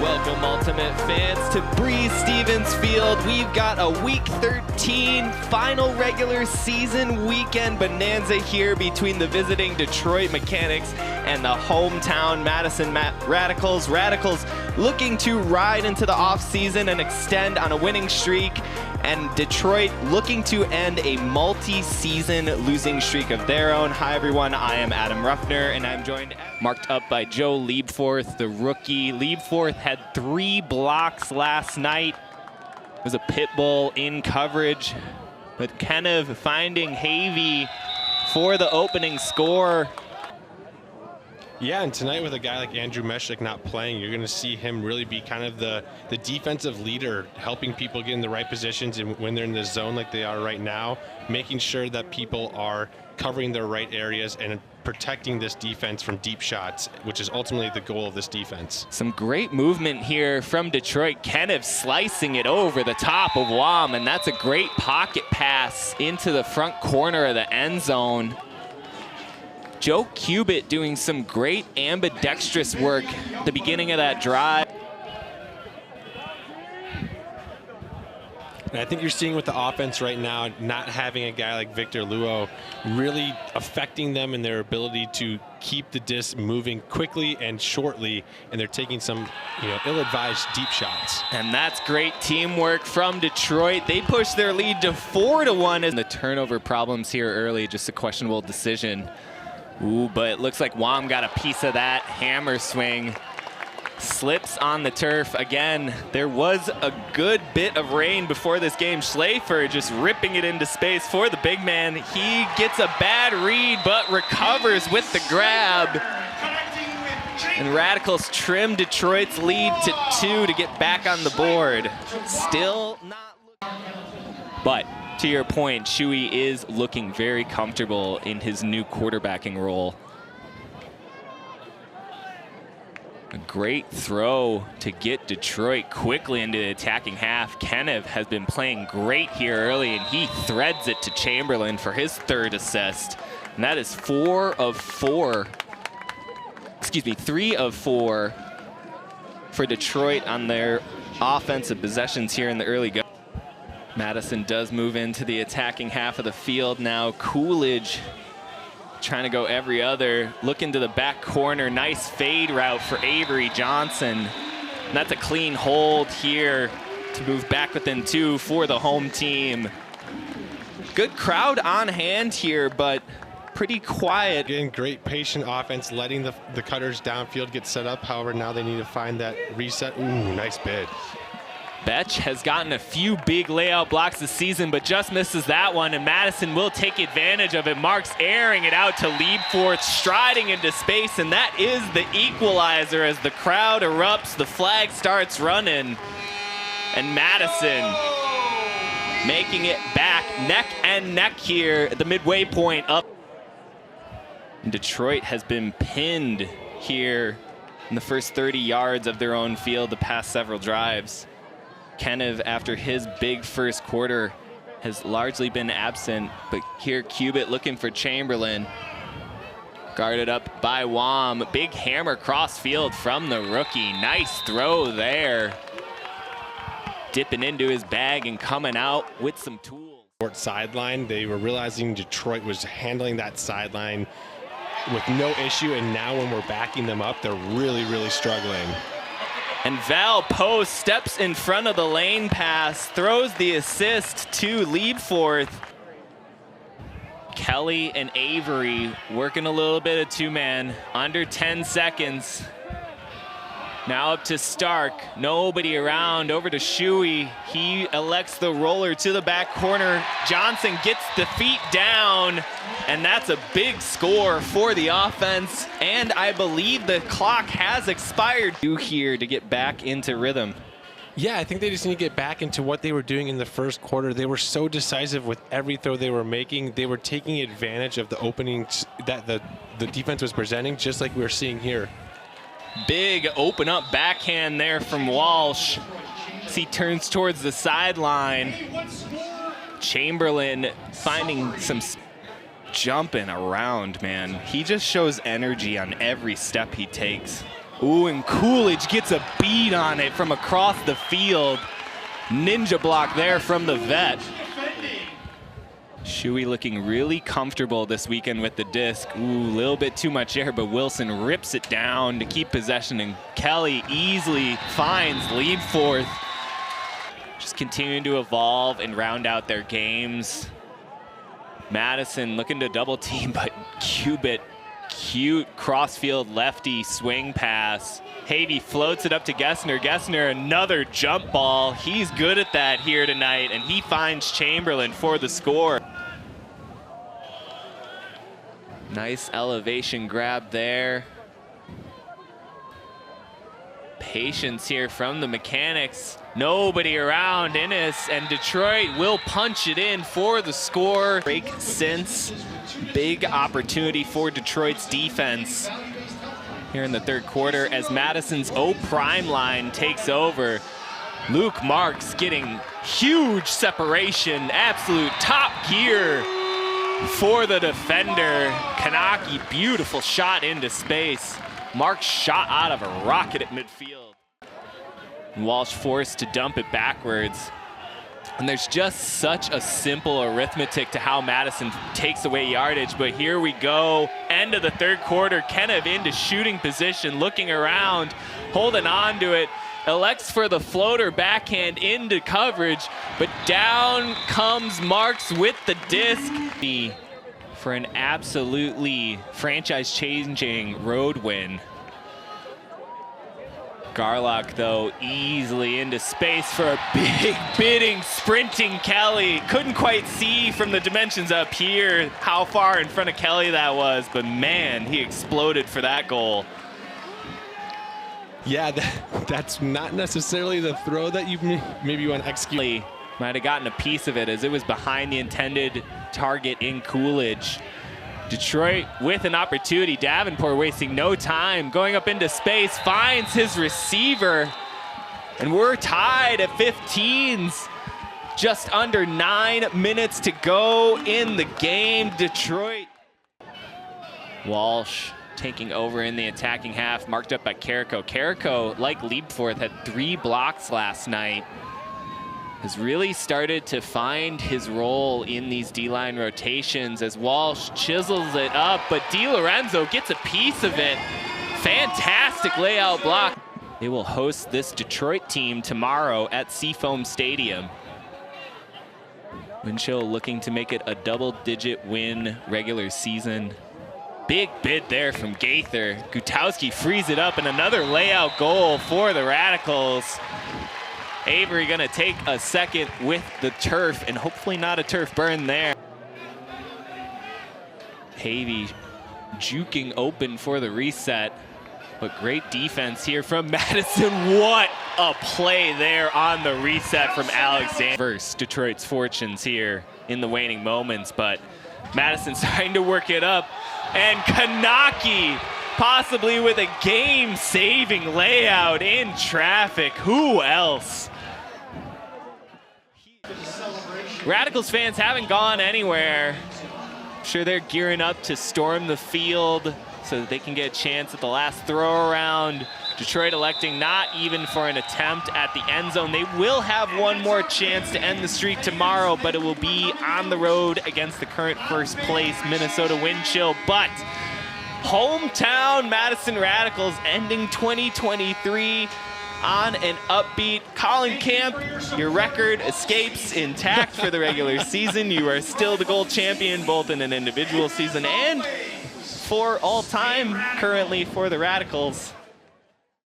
Welcome, Ultimate fans, to Breeze Stevens Field. We've got a Week 13 final regular season weekend bonanza here between the visiting Detroit Mechanix and the hometown Madison Radicals. Radicals looking to ride into the offseason and extend on a winning streak, and Detroit looking to end a multi-season losing streak of their own. Hi everyone, I am Adam Ruffner, and I'm joined, marked up by Joe Liebforth, the rookie. Liebforth had 3 blocks last night. It was a pit bull in coverage, but kind of finding Havy for the opening score. Yeah, and tonight with a guy like Andrew Meshik not playing, you're going to see him really be kind of the defensive leader, helping people get in the right positions and when they're in the zone like they are right now, making sure that people are covering their right areas and protecting this defense from deep shots, which is ultimately the goal of this defense. Some great movement here from Detroit. Kenneth slicing it over the top of Wam, and that's a great pocket pass into the front corner of the end zone. Joe Cubitt doing some great ambidextrous work at the beginning of that drive. And I think you're seeing with the offense right now, not having a guy like Victor Luo really affecting them in their ability to keep the disc moving quickly and shortly, and they're taking some, ill-advised deep shots. And that's great teamwork from Detroit. They push their lead to 4-1. And the turnover problems here early, just a questionable decision. Ooh, but it looks like Wam got a piece of that hammer swing. Slips on the turf again. There was a good bit of rain before this game. Schleifer just ripping it into space for the big man. He gets a bad read, but recovers with the grab. And Radicals trim Detroit's lead to 2 to get back on the board. Still not looking. But to your point, Shuey is looking very comfortable in his new quarterbacking role. A great throw to get Detroit quickly into the attacking half. Kenneth has been playing great here early, and he threads it to Chamberlain for his 3rd assist. And that is 3 of 4 for Detroit on their offensive possessions here in the early go. Madison does move into the attacking half of the field now. Coolidge trying to go every other. Look into the back corner. Nice fade route for Avery Johnson. And that's a clean hold here to move back within 2 for the home team. Good crowd on hand here, but pretty quiet. Again, great patient offense, letting the cutters downfield get set up. However, now they need to find that reset. Ooh, nice bid. Betch has gotten a few big layout blocks this season, but just misses that one, and Madison will take advantage of it. Marks airing it out to Liebforth, striding into space, and that is the equalizer as the crowd erupts, the flag starts running, and Madison making it back neck and neck here at the midway point up. And Detroit has been pinned here in the first 30 yards of their own field the past several drives. Kenneth, after his big first quarter, has largely been absent, but here Cubitt looking for Chamberlain. Guarded up by Wam. Big hammer cross field from the rookie. Nice throw there. Dipping into his bag and coming out with some tools. Short sideline, they were realizing Detroit was handling that sideline with no issue, and now when we're backing them up, they're really, really struggling. And Val Post steps in front of the lane pass, throws the assist to Liebforth. Kelly and Avery working a little bit of 2-man, under 10 seconds. Now up to Stark, nobody around, over to Shuey. He elects the roller to the back corner. Johnson gets the feet down, and that's a big score for the offense. And I believe the clock has expired here to get back into rhythm. Yeah, I think they just need to get back into what they were doing in the first quarter. They were so decisive with every throw they were making. They were taking advantage of the openings that the defense was presenting, just like we were seeing here. Big open up backhand there from Walsh. As he turns towards the sideline. Chamberlain finding some jumping around, man. He just shows energy on every step he takes. Ooh, and Coolidge gets a beat on it from across the field. Ninja block there from the vet. Shuey looking really comfortable this weekend with the disc. Ooh, a little bit too much air, but Wilson rips it down to keep possession, and Kelly easily finds lead fourth. Just continuing to evolve and round out their games. Madison looking to double team, but Cubitt, cute crossfield lefty swing pass. Havey floats it up to Gessner. Gessner, another jump ball. He's good at that here tonight, and he finds Chamberlain for the score. Nice elevation grab there. Patience here from the Mechanix. Nobody around Innes, and Detroit will punch it in for the score. Break since. Big opportunity for Detroit's defense here in the third quarter as Madison's O-prime line takes over. Luke Marks getting huge separation, absolute top gear for the defender. Kanaki, beautiful shot into space. Marks shot out of a rocket at midfield. Walsh forced to dump it backwards. And there's just such a simple arithmetic to how Madison takes away yardage, but here we go. End of the third quarter, Kenev into shooting position, looking around, holding on to it, elects for the floater backhand into coverage, but down comes Marks with the disc for an absolutely franchise-changing road win. Garlock, though, easily into space for a big, bidding, sprinting Kelly. Couldn't quite see from the dimensions up here how far in front of Kelly that was, but man, he exploded for that goal. Yeah, that's not necessarily the throw that you maybe want to execute. Might have gotten a piece of it as it was behind the intended target in Coolidge. Detroit with an opportunity. Davenport wasting no time, going up into space, finds his receiver, and we're tied at 15s. Just under 9 minutes to go in the game. Detroit. Walsh taking over in the attacking half, marked up by Carrico. Carrico, like Liebforth, had 3 blocks last night. Has really started to find his role in these D-line rotations as Walsh chisels it up, but DiLorenzo gets a piece of it. Fantastic layout block. They will host this Detroit team tomorrow at Seafoam Stadium. Winchell looking to make it a double-digit win regular season. Big bid there from Gaither. Gutowski frees it up, and another layout goal for the Radicals. Avery gonna take a second with the turf, and hopefully not a turf burn there. Havey juking open for the reset, but great defense here from Madison. What a play there on the reset from Alexander. First, Detroit's fortunes here in the waning moments, but Madison's trying to work it up, and Kanaki possibly with a game-saving layout in traffic. Who else? Radicals fans haven't gone anywhere. I'm sure they're gearing up to storm the field so that they can get a chance at the last throw around. Detroit electing not even for an attempt at the end zone. They will have one more chance to end the streak tomorrow, but it will be on the road against the current first place Minnesota Winchell. But hometown Madison Radicals ending 2023 on an upbeat. Colin Camp, your record escapes intact for the regular season. You are still the gold champion, both in an individual season and for all time currently for the Radicals.